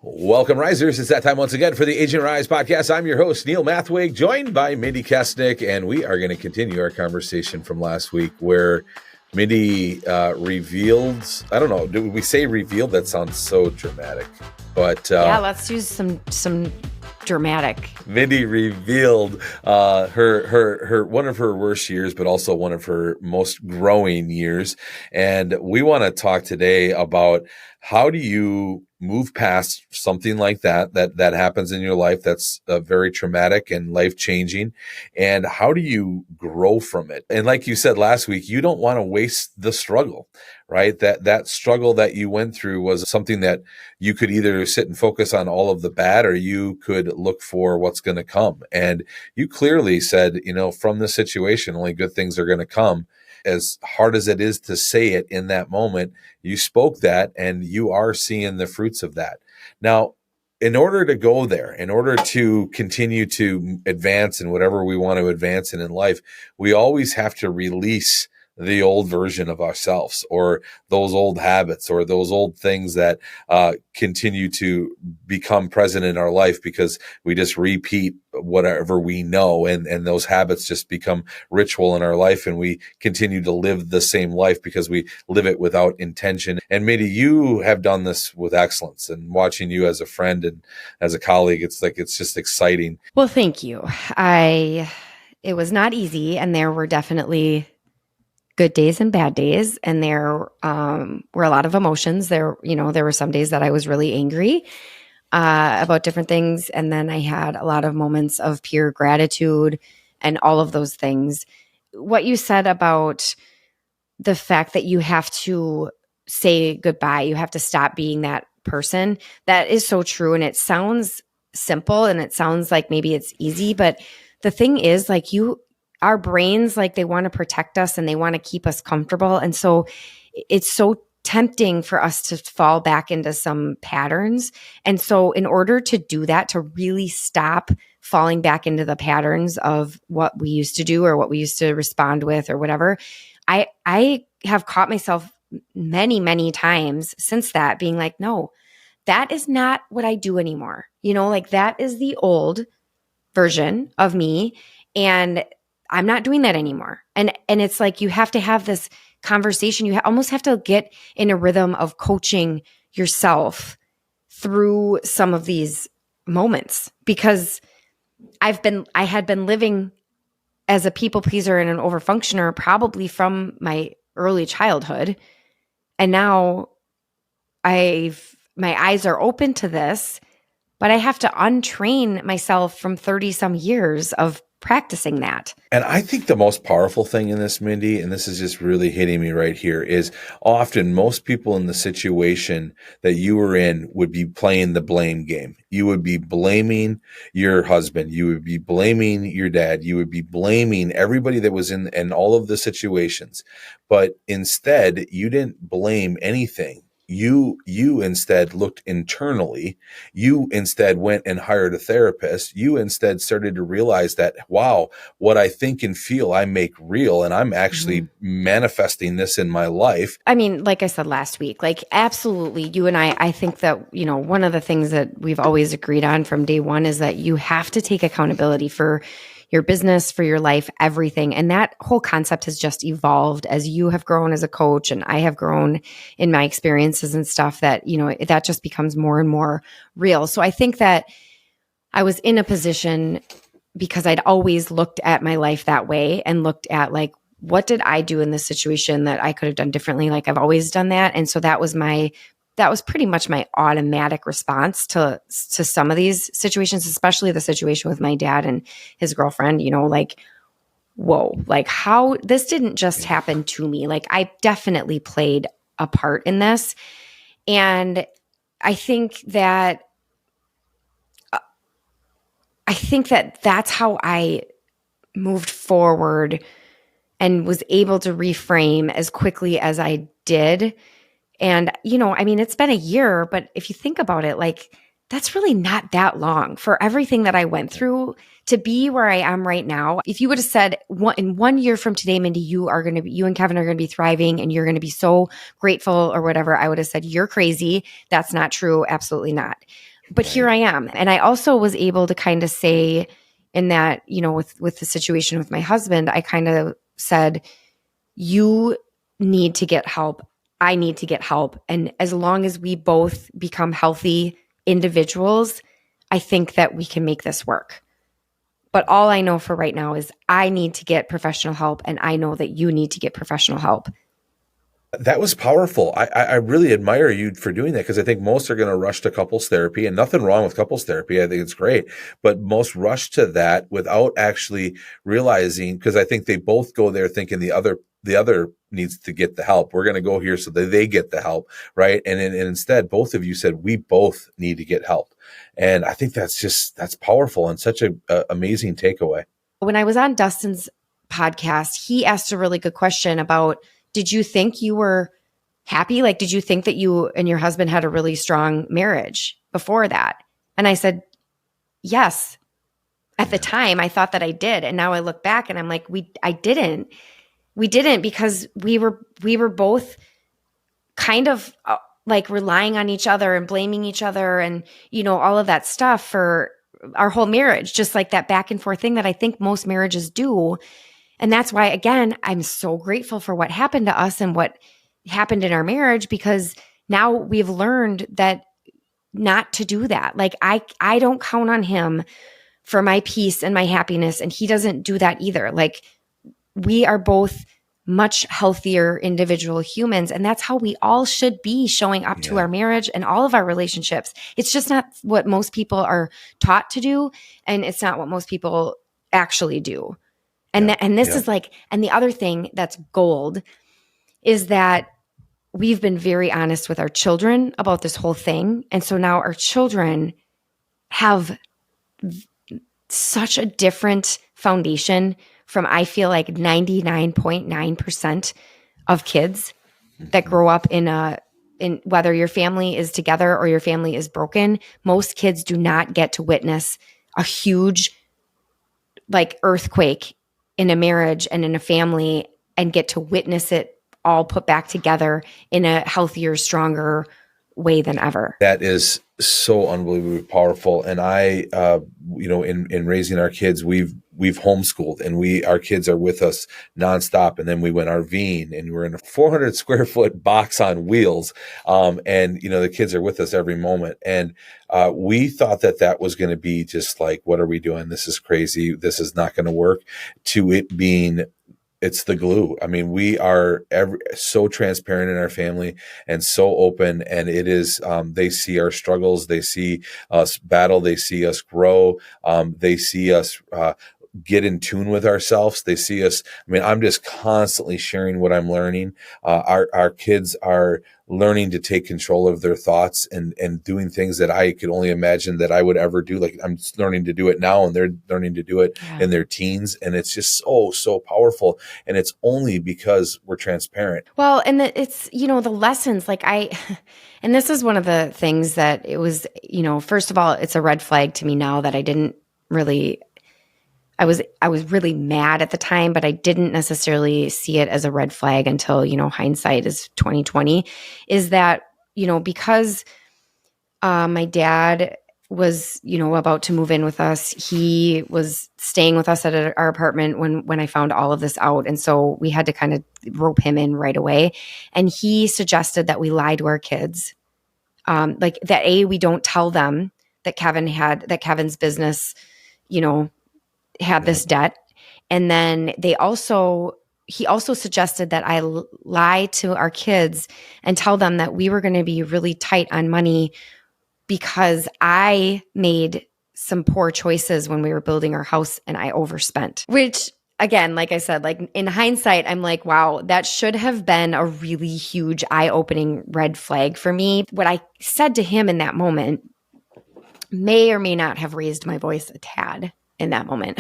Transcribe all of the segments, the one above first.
Welcome, Risers. It's that time once again for the Agent Rise podcast. I'm your host, Neil Mathweg, joined by Mindi Kessenich, and we are going to continue our conversation from last week where Mindi revealed, I don't know, do we say revealed? That sounds so dramatic. But yeah, let's use some dramatic. Mindi revealed her one of her worst years, but also one of her most growing years. And we want to talk today about how do you move past something like that happens in your life that's very traumatic and life-changing, and how do you grow from it? And like you said last week, you don't want to waste the struggle, right? That struggle that you went through was something that you could either sit and focus on all of the bad, or you could look for what's going to come. And you clearly said, from this situation, only good things are going to come. As hard as it is to say it in that moment, you spoke that, and you are seeing the fruits of that. Now, in order to go there, in order to continue to advance in whatever we want to advance in life, we always have to release the old version of ourselves, or those old habits, or those old things that continue to become present in our life because we just repeat whatever we know, and those habits just become ritual in our life, and we continue to live the same life because we live it without intention. And maybe you have done this with excellence, and watching you as a friend and as a colleague, it's just exciting. Well, thank you. It was not easy, and there were definitely good days and bad days, and there were a lot of emotions. There were some days that I was really angry about different things, and then I had a lot of moments of pure gratitude and all of those things. What you said about the fact that you have to say goodbye, you have to stop being that person, that is so true, and it sounds simple, and it sounds like maybe it's easy, but the thing is, our brains, they want to protect us and they want to keep us comfortable. And so it's so tempting for us to fall back into some patterns. And so in order to do that, to really stop falling back into the patterns of what we used to do or what we used to respond with or whatever, I have caught myself many, many times since that being like, no, that is not what I do anymore. That is the old version of me. And I'm not doing that anymore. And it's like you have to have this conversation. You almost have to get in a rhythm of coaching yourself through some of these moments, because I had been living as a people pleaser and an overfunctioner probably from my early childhood. And now my eyes are open to this, but I have to untrain myself from 30 some years of practicing that. And I think the most powerful thing in this, Mindi, and this is just really hitting me right here, is often most people in the situation that you were in would be playing the blame game. You would be blaming your husband. You would be blaming your dad. You would be blaming everybody that was in all of the situations. But instead, you didn't blame anything. You instead looked internally. You instead went and hired a therapist. You instead started to realize that, wow, what I think and feel, I make real, and I'm actually manifesting this in my life. I mean, like I said last week, absolutely, you and I think that, one of the things that we've always agreed on from day one is that you have to take accountability for your business, for your life, everything. And that whole concept has just evolved as you have grown as a coach and I have grown in my experiences and stuff, that, that just becomes more and more real. So I think that I was in a position because I'd always looked at my life that way and looked at what did I do in this situation that I could have done differently? I've always done that. And so that was pretty much my automatic response to some of these situations, especially the situation with my dad and his girlfriend, whoa, how this didn't just happen to me. I definitely played a part in this. And I think that that's how I moved forward and was able to reframe as quickly as I did. And, it's been a year, but if you think about it, that's really not that long for everything that I went through to be where I am right now. If you would have said in 1 year from today, Mindi, you and Kevin are going to be thriving and you're going to be so grateful or whatever, I would have said, you're crazy. That's not true. Absolutely not. But here I am. And I also was able to kind of say in that, with the situation with my husband, I kind of said, you need to get help. I need to get help. And as long as we both become healthy individuals, I think that we can make this work. But all I know for right now is I need to get professional help, and I know that you need to get professional help. That was powerful. I really admire you for doing that, because I think most are going to rush to couples therapy, and nothing wrong with couples therapy. I think it's great, but most rush to that without actually realizing, because I think they both go there thinking the other needs to get the help. We're going to go here so that they get the help, right? And instead, both of you said we both need to get help, and I think that's powerful and such a amazing takeaway. When I was on Dustin's podcast, he asked a really good question about, did you think you were happy? Like, did you think that you and your husband had a really strong marriage before that? And I said, yes. At the time, I thought that I did. And now I look back and I'm like, I didn't. We didn't, because we were both kind of like relying on each other and blaming each other and, all of that stuff for our whole marriage, just like that back and forth thing that I think most marriages do. And that's why, again, I'm so grateful for what happened to us and what happened in our marriage, because now we've learned that not to do that. Like I don't count on him for my peace and my happiness, and he doesn't do that either. Like, we are both much healthier individual humans, and that's how we all should be showing up to our marriage and all of our relationships. It's just not what most people are taught to do, and it's not what most people actually do. And this is like, and the other thing that's gold is that we've been very honest with our children about this whole thing. And so now our children have such a different foundation from, I feel like, 99.9% of kids that grow up in whether your family is together or your family is broken. Most kids do not get to witness a huge like earthquake in a marriage and in a family and get to witness it all put back together in a healthier, stronger way than ever. That is so unbelievably powerful. And I, in raising our kids, we've homeschooled, and our kids are with us nonstop. And then we went RVing, and we're in a 400 square foot box on wheels. And the kids are with us every moment. And we thought that was going to be just like, what are we doing? This is crazy. This is not going to work. To it being, it's the glue. I mean, we are so transparent in our family and so open, and it is, they see our struggles. They see us battle. They see us grow. They see us, get in tune with ourselves. They see us. I mean, I'm just constantly sharing what I'm learning. Our kids are learning to take control of their thoughts and doing things that I could only imagine that I would ever do. Like, I'm learning to do it now, and they're learning to do it in their teens. And it's just so powerful. And it's only because we're transparent. Well, and it's, the lessons, like and this is one of the things that it was, first of all, it's a red flag to me now that I didn't really, I was really mad at the time, but I didn't necessarily see it as a red flag until, hindsight is 2020, is that, because my dad was, about to move in with us. He was staying with us at our apartment when I found all of this out. And so we had to kind of rope him in right away. And he suggested that we lie to our kids. Like that, we don't tell them that Kevin's business, had this debt. And then he also suggested that I lie to our kids and tell them that we were going to be really tight on money because I made some poor choices when we were building our house and I overspent. Which, again, like I said, like in hindsight, I'm like, wow, that should have been a really huge eye-opening red flag for me. What I said to him in that moment may or may not have raised my voice a tad in that moment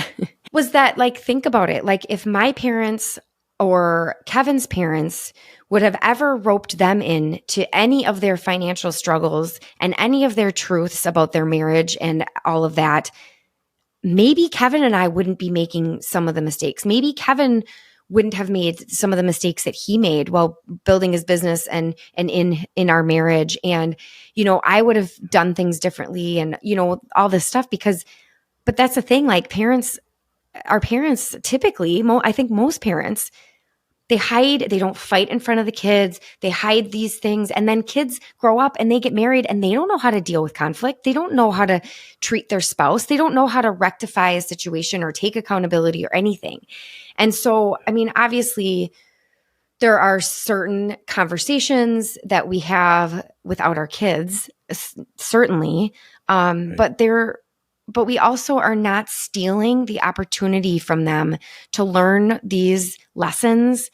was that, like, think about it. Like, if my parents or Kevin's parents would have ever roped them in to any of their financial struggles and any of their truths about their marriage and all of that, maybe Kevin and I wouldn't be making some of the mistakes. Maybe Kevin wouldn't have made some of the mistakes that he made while building his business and in our marriage. And, I would have done things differently and, all this stuff but that's the thing, like our parents typically, I think most parents, they hide, they don't fight in front of the kids, they hide these things. And then kids grow up and they get married and they don't know how to deal with conflict. They don't know how to treat their spouse. They don't know how to rectify a situation or take accountability or anything. And so, obviously, there are certain conversations that we have without our kids, certainly. Right. But we also are not stealing the opportunity from them to learn these lessons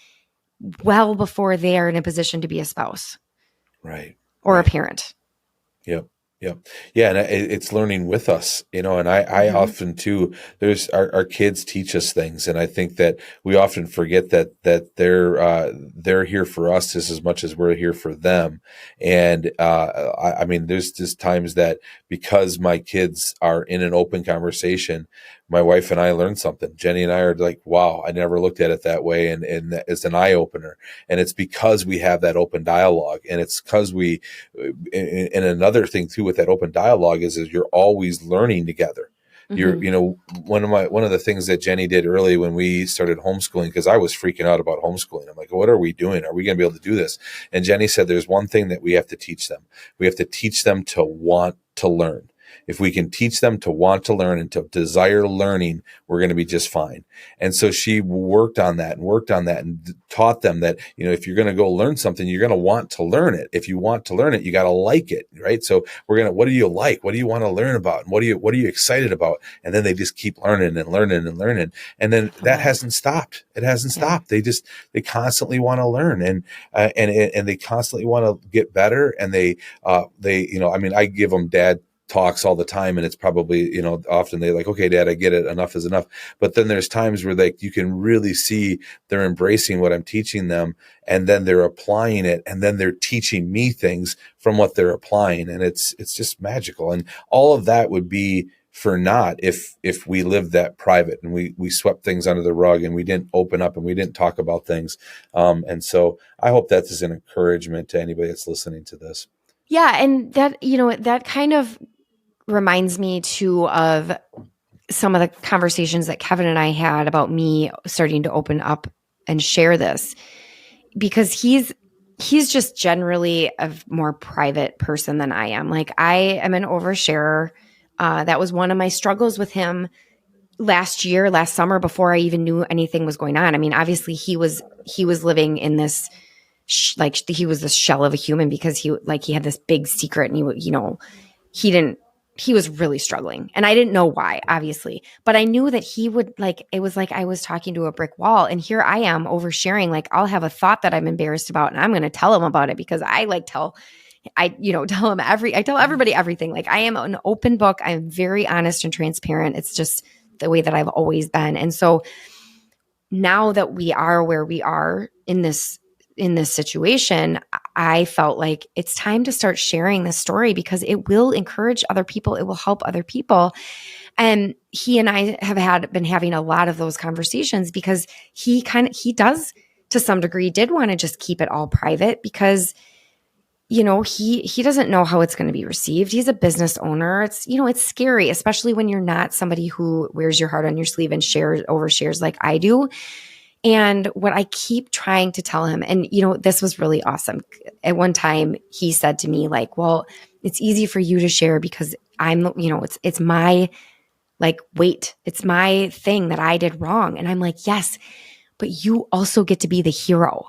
well before they are in a position to be a spouse. Right. Or a parent. Yep. Yep. Yeah. And it's learning with us, and I often too, there's our kids teach us things. And I think that we often forget that they're here for us just as much as we're here for them. And, there's just times that because my kids are in an open conversation, my wife and I learned something. Jenny and I are like, wow, I never looked at it that way. And it's an eye opener. And it's because we have that open dialogue. And it's because and another thing too with that open dialogue is you're always learning together. You're, one of the things that Jenny did early when we started homeschooling, because I was freaking out about homeschooling. I'm like, what are we doing? Are we going to be able to do this? And Jenny said, there's one thing that we have to teach them. We have to teach them to want to learn. If we can teach them to want to learn and to desire learning, we're going to be just fine. And so she worked on that and taught them that, if you're going to go learn something, you're going to want to learn it. If you want to learn it, you got to like it, right? So what do you like? What do you want to learn about? And what are you excited about? And then they just keep learning and learning and learning. And then that hasn't stopped. It hasn't stopped. They constantly want to learn and they constantly want to get better. And I give them dad talks all the time, and it's probably, often they're like, okay, Dad, I get it. Enough is enough. But then there's times where you can really see they're embracing what I'm teaching them, and then they're applying it, and then they're teaching me things from what they're applying. And it's just magical. And all of that would be for naught if we lived that private and we swept things under the rug and we didn't open up and we didn't talk about things. And so I hope that is an encouragement to anybody that's listening to this. Yeah. And that, that kind of reminds me too of some of the conversations that Kevin and I had about me starting to open up and share this, because he's just generally a more private person than I am. Like, I am an oversharer. That was one of my struggles with him last summer, before I even knew anything was going on. Obviously he was living in this, he was this shell of a human, because he had this big secret, and he was really struggling, and I didn't know why, obviously, but I knew that he would, it was like I was talking to a brick wall, and here I am oversharing. I'll have a thought that I'm embarrassed about, and I'm going to tell him about it, because I tell everybody everything. I am an open book. I'm very honest and transparent. It's just the way that I've always been. And so now that we are where we are in this situation, I felt like it's time to start sharing this story, because it will encourage other people. It will help other people. And he and I have been having a lot of those conversations, because he does, to some degree, did want to just keep it all private, because he doesn't know how it's going to be received. He's a business owner. It's, it's scary, especially when you're not somebody who wears your heart on your sleeve and overshares like I do. And what I keep trying to tell him, and, this was really awesome. At one time he said to me, well, it's easy for you to share because I'm, it's my weight. It's my thing that I did wrong. And I'm like, yes, but you also get to be the hero.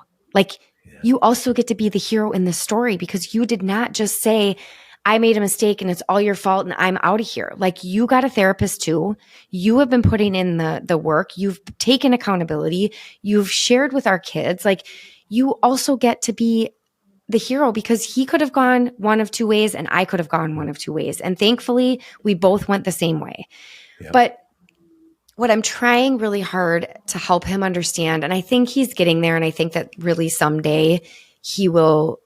You also get to be the hero in this story, because you did not just say, I made a mistake and it's all your fault and I'm out of here. You got a therapist too. You have been putting in the work. You've taken accountability. You've shared with our kids. You also get to be the hero, because he could have gone one of two ways and I could have gone one of two ways. And thankfully we both went the same way. Yeah. But what I'm trying really hard to help him understand, and I think he's getting there, and I think that really someday he will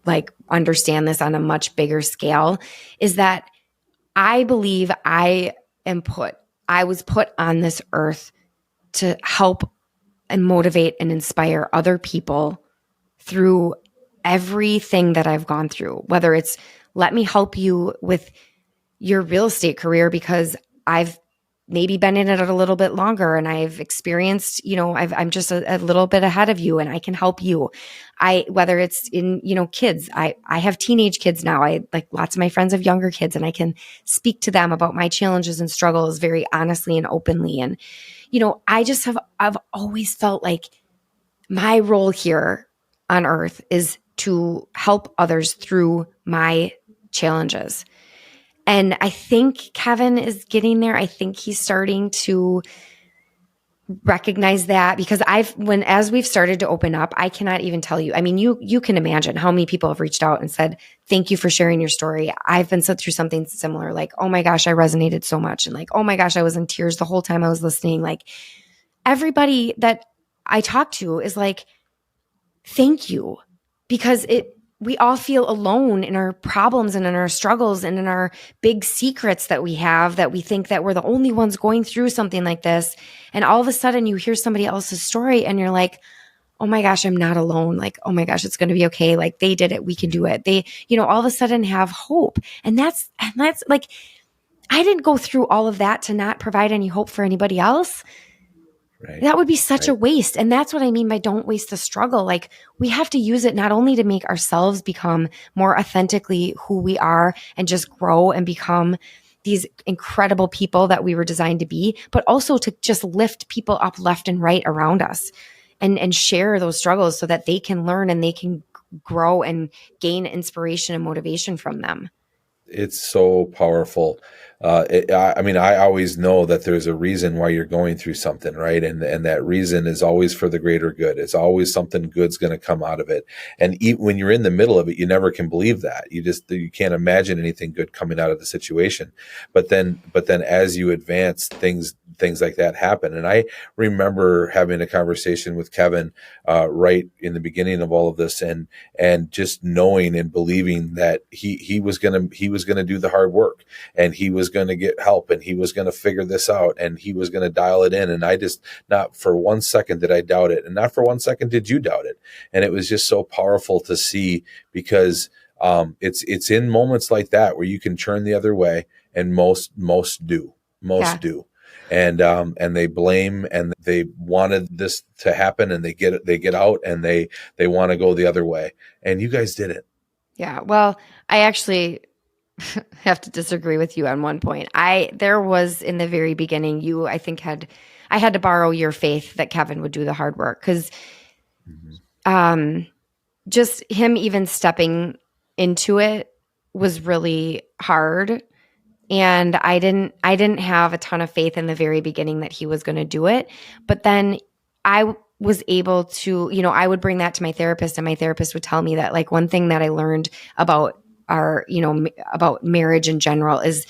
like understand this on a much bigger scale, is that I believe I was put on this earth to help and motivate and inspire other people through everything that I've gone through, whether it's let me help you with your real estate career because I've maybe been in it a little bit longer and I've experienced, I'm just a little bit ahead of you and I can help you. Whether it's in, kids, I have teenage kids now. I like lots of my friends have younger kids and I can speak to them about my challenges and struggles very honestly and openly. And, I've always felt like my role here on earth is to help others through my challenges. And I think Kevin is getting there. I think he's starting to recognize that because as we've started to open up, I cannot even tell you. I mean, you can imagine how many people have reached out and said, thank you for sharing your story. I've been through something similar. Like, oh my gosh, I resonated so much. And like, oh my gosh, I was in tears the whole time I was listening. Like everybody that I talk to is like, thank you, because we all feel alone in our problems and in our struggles and in our big secrets that we have, that we think that we're the only ones going through something like this. And all of a sudden you hear somebody else's story and you're like, oh my gosh, I'm not alone. Like, oh my gosh, it's going to be okay. Like they did it. We can do it. They, all of a sudden have hope. And that's like, I didn't go through all of that to not provide any hope for anybody else. Right. That would be such a waste. And that's what I mean by don't waste the struggle. Like we have to use it not only to make ourselves become more authentically who we are and just grow and become these incredible people that we were designed to be, but also to just lift people up left and right around us and share those struggles so that they can learn and they can grow and gain inspiration and motivation from them. It's so powerful. I always know that there's a reason why you're going through something, right? And that reason is always for the greater good. It's always something good's going to come out of it. And when you're in the middle of it, you never can believe that. You can't imagine anything good coming out of the situation. But then as you advance, things like that happen. And I remember having a conversation with Kevin right in the beginning of all of this, and just knowing and believing that he was gonna do the hard work, and he was going to get help, and he was going to figure this out, and he was going to dial it in. And I just, not for 1 second did I doubt it, and not for 1 second did you doubt it. And it was just so powerful to see, because it's in moments like that where you can turn the other way, and most do. And they blame, and they wanted this to happen, and they get out, and they want to go the other way. And you guys did it. Yeah. Well, I actually have to disagree with you on one point. There was in the very beginning, I had to borrow your faith that Kevin would do the hard work, because just him even stepping into it was really hard. And I didn't have a ton of faith in the very beginning that he was going to do it. But then I was able to, I would bring that to my therapist, and my therapist would tell me that like one thing that I learned about about marriage in general is,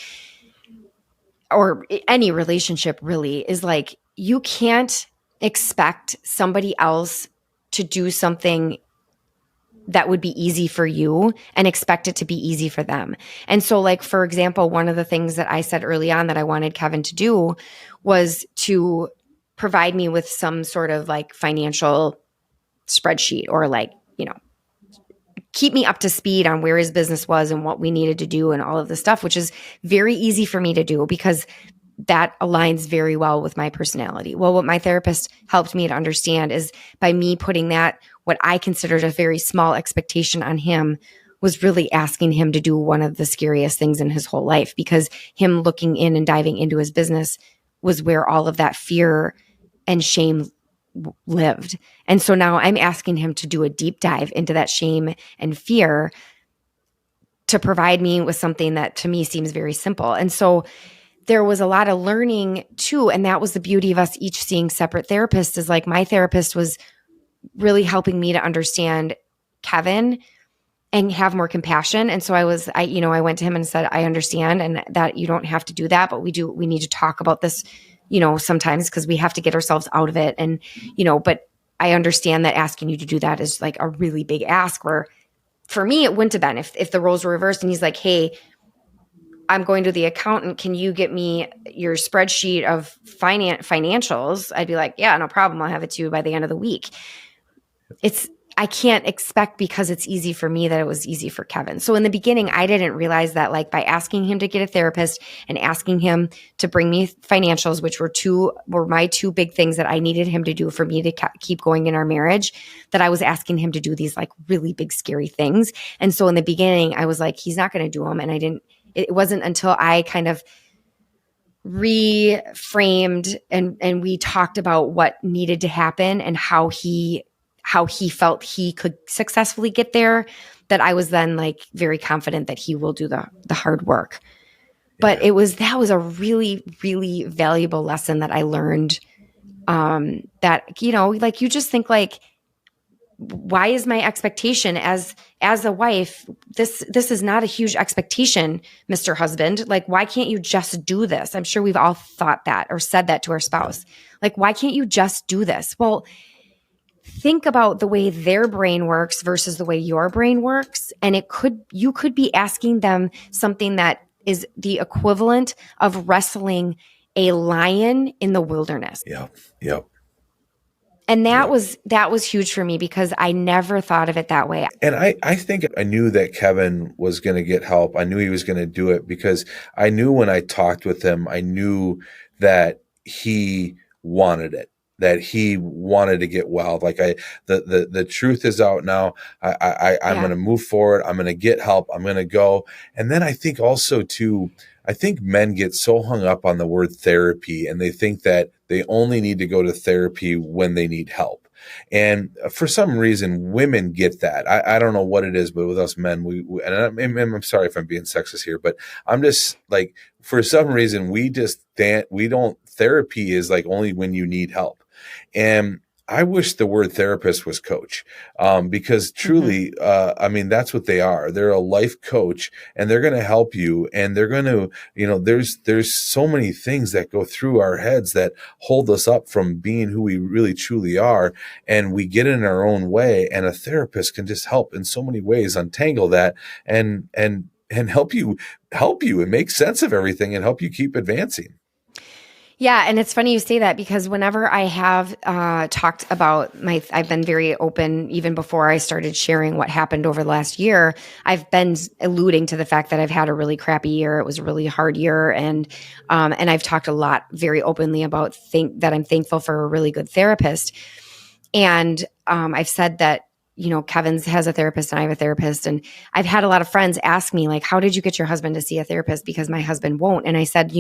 or any relationship really, is like, you can't expect somebody else to do something that would be easy for you and expect it to be easy for them. And so like, for example, one of the things that I said early on that I wanted Kevin to do was to provide me with some sort of like financial spreadsheet, or like, keep me up to speed on where his business was and what we needed to do and all of this stuff, which is very easy for me to do because that aligns very well with my personality. Well, what my therapist helped me to understand is by me putting that, what I considered a very small expectation on him, was really asking him to do one of the scariest things in his whole life, because him looking in and diving into his business was where all of that fear and shame lived. And so now I'm asking him to do a deep dive into that shame and fear to provide me with something that to me seems very simple. And so there was a lot of learning too. And that was the beauty of us each seeing separate therapists, is like my therapist was really helping me to understand Kevin and have more compassion. And so I went to him and said, I understand, and that you don't have to do that, but we need to talk about this, sometimes because we have to get ourselves out of it. And, but I understand that asking you to do that is like a really big ask, where for me, it wouldn't have been if the roles were reversed and he's like, hey, I'm going to the accountant. Can you get me your spreadsheet of financials? I'd be like, yeah, no problem. I'll have it to you by the end of the week. I can't expect because it's easy for me that it was easy for Kevin. So in the beginning, I didn't realize that like by asking him to get a therapist and asking him to bring me financials, which were my two big things that I needed him to do for me to keep going in our marriage, that I was asking him to do these like really big, scary things. And so in the beginning, I was like, he's not going to do them. And it wasn't until I kind of reframed and we talked about what needed to happen and how he felt he could successfully get there, that I was then like very confident that he will do the hard work. But that was a really, really valuable lesson that I learned. That, like you just think like, why is my expectation as a wife, this is not a huge expectation, Mr. Husband. Like, why can't you just do this? I'm sure we've all thought that or said that to our spouse. Like, why can't you just do this? Well, think about the way their brain works versus the way your brain works. And you could be asking them something that is the equivalent of wrestling a lion in the wilderness. Yep. And that was huge for me because I never thought of it that way. And I think I knew that Kevin was going to get help. I knew he was going to do it because I knew when I talked with him, I knew that he wanted it, that he wanted to get well. Like the truth is out now. I'm going to move forward. I'm going to get help. I'm going to go. And then I think also too, I think men get so hung up on the word therapy and they think that they only need to go to therapy when they need help. And for some reason, women get that. I don't know what it is, but with us men, and I'm sorry if I'm being sexist here, but I'm just like, for some reason, we don't, therapy is like only when you need help. And I wish the word therapist was coach, because truly, I mean, that's what they are. They're a life coach and they're going to help you. And they're going to, there's so many things that go through our heads that hold us up from being who we really truly are. And we get in our own way, and a therapist can just help in so many ways, untangle that and help you and make sense of everything and help you keep advancing. Yeah. And it's funny you say that because whenever I have talked about I've been very open even before I started sharing what happened over the last year. I've been alluding to the fact that I've had a really crappy year. It was a really hard year. And I've talked a lot very openly about that I'm thankful for a really good therapist. And I've said that, Kevin's has a therapist and I have a therapist. And I've had a lot of friends ask me, like, how did you get your husband to see a therapist? Because my husband won't. And I said,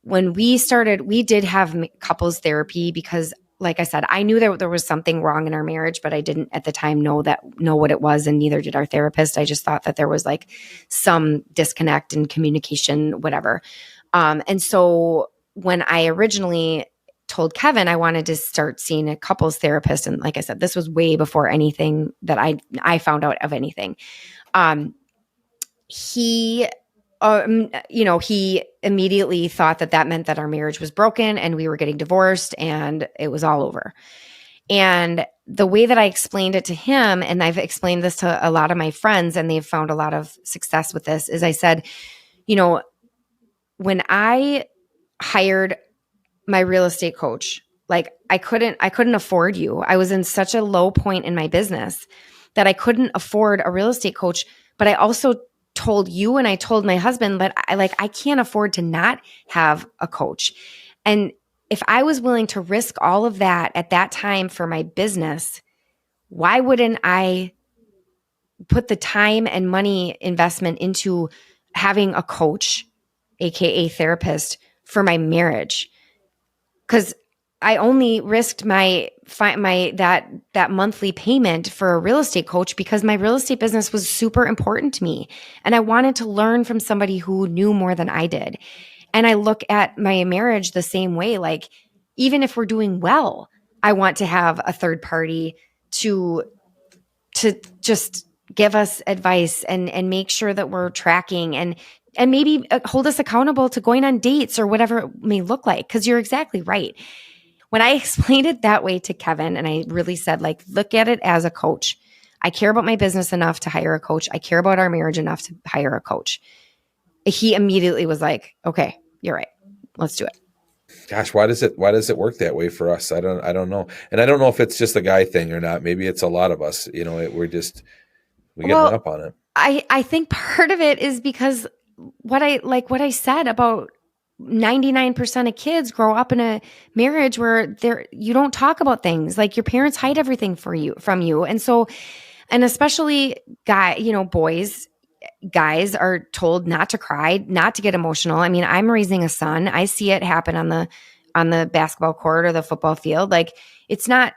when we started, we did have couples therapy because, like I said, I knew that there was something wrong in our marriage, but I didn't at the time know what it was, and neither did our therapist. I just thought that there was like some disconnect in communication, whatever. And so when I originally told Kevin I wanted to start seeing a couples therapist, and like I said, this was way before anything that I found out of anything. He immediately thought that meant that our marriage was broken and we were getting divorced and it was all over. And the way that I explained it to him, and I've explained this to a lot of my friends and they've found a lot of success with this, is I said, when I hired my real estate coach, like I couldn't afford you. I was in such a low point in my business that I couldn't afford a real estate coach, but I also told you and I told my husband that I can't afford to not have a coach. And if I was willing to risk all of that at that time for my business, why wouldn't I put the time and money investment into having a coach, aka therapist, for my marriage? Because I only risked that monthly payment for a real estate coach because my real estate business was super important to me. And I wanted to learn from somebody who knew more than I did. And I look at my marriage the same way. Like, even if we're doing well, I want to have a third party to just give us advice and make sure that we're tracking and and maybe hold us accountable to going on dates or whatever it may look like. Cause you're exactly right. When I explained it that way to Kevin, and I really said, like, look at it as a coach. I care about my business enough to hire a coach. I care about our marriage enough to hire a coach. He immediately was like, okay, you're right. Let's do it. Gosh, why does it work that way for us? I don't know. And I don't know if it's just a guy thing or not. Maybe it's a lot of us, we get hung up on it. I think part of it is because what I said about 99% of kids grow up in a marriage where you don't talk about things. Like, your parents hide everything from you. And so, and especially guys are told not to cry, not to get emotional. I mean, I'm raising a son. I see it happen on the basketball court or the football field. Like, it's not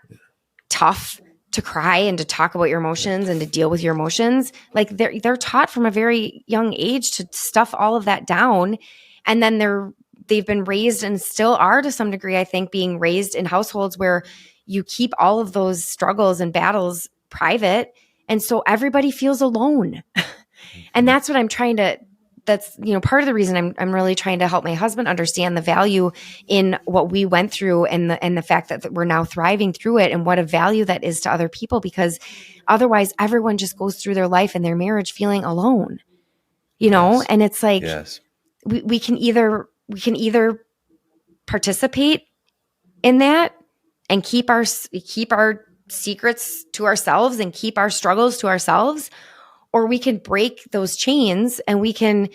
tough to cry and to talk about your emotions and to deal with your emotions. Like, they're taught from a very young age to stuff all of that down. And then they've been raised, and still are to some degree, I think, being raised in households where you keep all of those struggles and battles private. And so everybody feels alone. And that's what I'm trying to, that's, part of the reason I'm really trying to help my husband understand the value in what we went through, and the fact that we're now thriving through it, and what a value that is to other people, because otherwise everyone just goes through their life and their marriage feeling alone, Yes. and it's like, yes. we can either participate in that and keep our secrets to ourselves and keep our struggles to ourselves, or we can break those chains and we can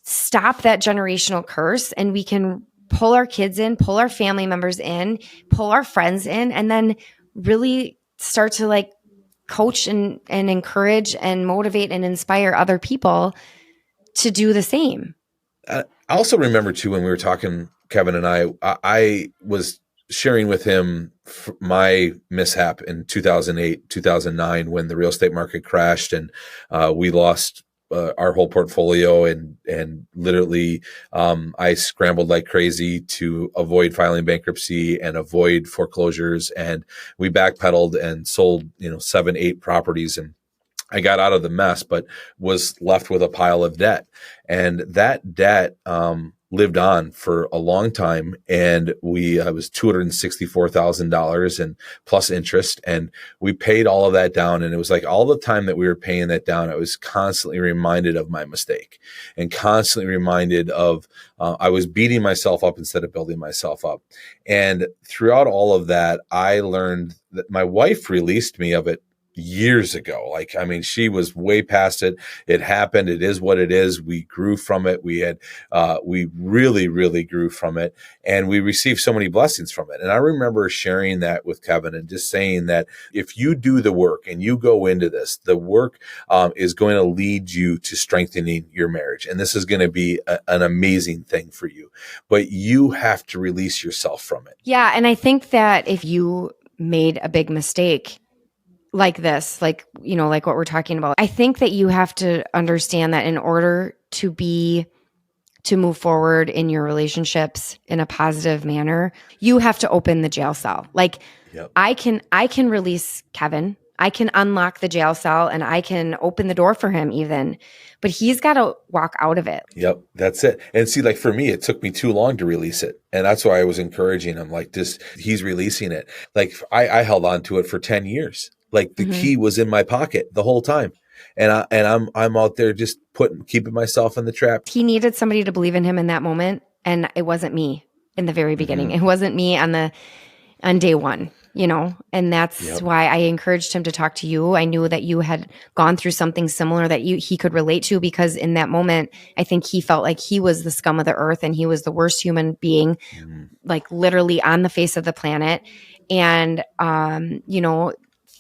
stop that generational curse, and we can pull our kids in, pull our family members in, pull our friends in, and then really start to, like, coach and encourage and motivate and inspire other people to do the same. I also remember too, when we were talking, Kevin and I was sharing with him my mishap in 2008, 2009, when the real estate market crashed, and we lost our whole portfolio, and literally I scrambled like crazy to avoid filing bankruptcy and avoid foreclosures, and we backpedaled and sold 7-8 properties, and I got out of the mess, but was left with a pile of debt. And that debt lived on for a long time. And I was $264,000 and plus interest. And we paid all of that down. And it was like all the time that we were paying that down, I was constantly reminded of my mistake, and constantly reminded of I was beating myself up instead of building myself up. And throughout all of that, I learned that my wife released me of it years ago. Like, I mean, she was way past it. It happened. It is what it is. We grew from it. We really, really grew from it, and we received so many blessings from it. And I remember sharing that with Kevin and just saying that if you do the work and you go into this, the work is going to lead you to strengthening your marriage. And this is going to be an amazing thing for you, but you have to release yourself from it. Yeah. And I think that if you made a big mistake like this, like what we're talking about, I think that you have to understand that in order to move forward in your relationships in a positive manner, you have to open the jail cell. Like, Yep. I can release Kevin. I can unlock the jail cell, and I can open the door for him even, but he's got to walk out of it. Yep. That's it. And see, like for me, it took me too long to release it. And that's why I was encouraging him, like, he's releasing it. Like I held on to it for 10 years. Like the key was in my pocket the whole time. And I'm out there just keeping myself in the trap. He needed somebody to believe in him in that moment. And it wasn't me in the very beginning. It wasn't me on day one, and that's why I encouraged him to talk to you. I knew that you had gone through something similar that he could relate to, because in that moment, I think he felt like he was the scum of the earth and he was the worst human being, like literally on the face of the planet. And,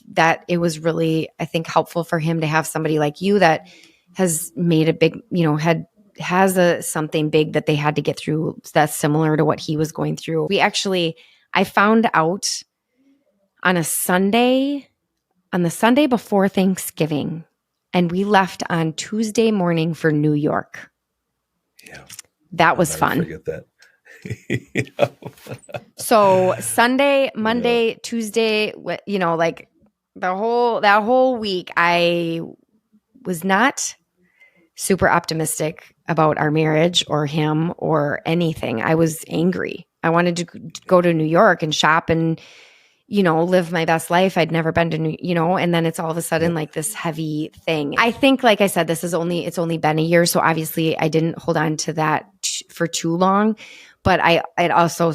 that it was really, I think, helpful for him to have somebody like you that has made a big, has something big that they had to get through that's similar to what he was going through. I found out on the Sunday before Thanksgiving, and we left on Tuesday morning for New York. Yeah. That was fun. Forget that. So Sunday, Monday, Tuesday, like that whole week, I was not super optimistic about our marriage or him or anything. I was angry. I wanted to go to New York and shop and, live my best life. I'd never been to and then it's all of a sudden like this heavy thing. I think, like I said, it's only been a year. So obviously I didn't hold on to that for too long, but it also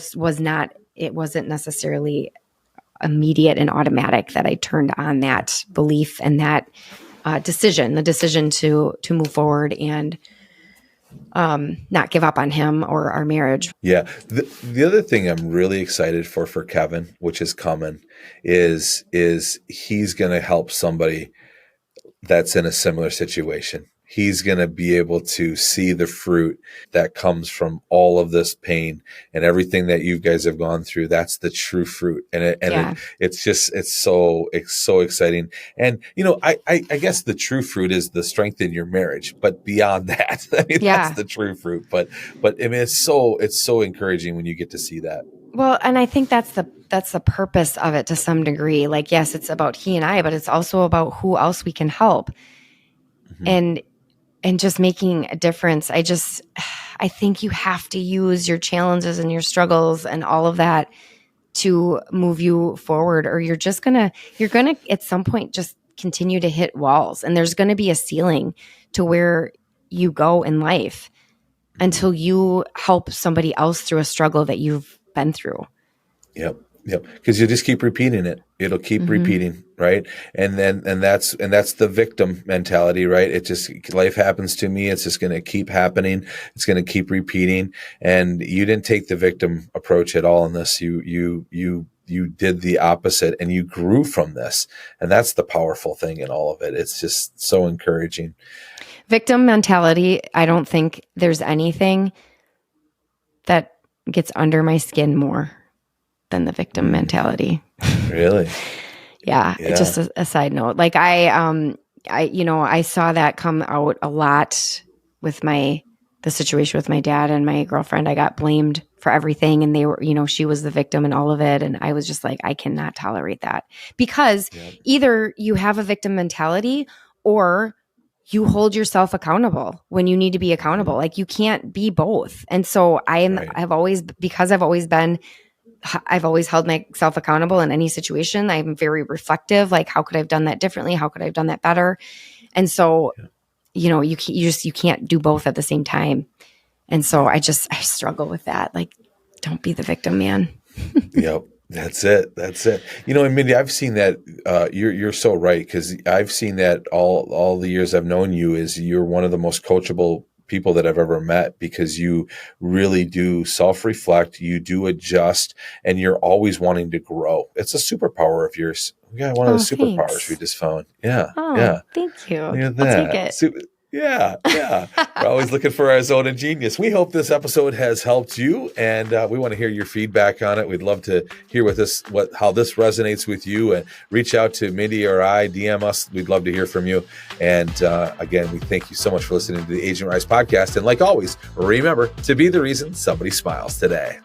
it wasn't necessarily immediate and automatic that I turned on that belief and that the decision to move forward and not give up on him or our marriage. Yeah. The other thing I'm really excited for Kevin, which is coming, is he's going to help somebody that's in a similar situation. He's going to be able to see the fruit that comes from all of this pain and everything that you guys have gone through. That's the true fruit. It's so exciting. And, I guess the true fruit is the strength in your marriage, but beyond that, that's the true fruit. But it's so encouraging when you get to see that. Well, and I think that's the purpose of it to some degree. Like, yes, it's about he and I, but it's also about who else we can help. Mm-hmm. And just making a difference. I think you have to use your challenges and your struggles and all of that to move you forward, or you're gonna at some point just continue to hit walls, and there's gonna be a ceiling to where you go in life until you help somebody else through a struggle that you've been through. Yep. Because you just keep repeating it. It'll keep repeating, right? And that's the victim mentality, right? It just, life happens to me. It's just going to keep happening. It's going to keep repeating. And you didn't take the victim approach at all in this. You did the opposite, and you grew from this. And that's the powerful thing in all of it. It's just so encouraging. Victim mentality. I don't think there's anything that gets under my skin more than the victim mentality. Really? Yeah. Just a side note. Like I saw that come out a lot with the situation with my dad and my girlfriend. I got blamed for everything, and they were, she was the victim in all of it. And I was just like, I cannot tolerate that, because either you have a victim mentality or you hold yourself accountable when you need to be accountable. Like, you can't be both. And so I've always held myself accountable in any situation. I'm very reflective. Like, how could I have done that differently? How could I have done that better? And so, you can't do both at the same time. And so I struggle with that. Like, don't be the victim, man. Yep. That's it. And Mindi, I've seen that. You're so right, because I've seen that all the years I've known you. Is you're one of the most coachable people that I've ever met, because you really do self-reflect, you do adjust, and you're always wanting to grow. It's a superpower of yours. Yeah, one of the superpowers we just found. Yeah. Oh, thank you. Look at that. I'll take it. Yeah. We're always looking for our zone of genius. We hope this episode has helped you, and we want to hear your feedback on it. We'd love to hear how this resonates with you, and reach out to Mindi or I, DM us. We'd love to hear from you. And again, we thank you so much for listening to the Agent Rise podcast. And like always, remember to be the reason somebody smiles today.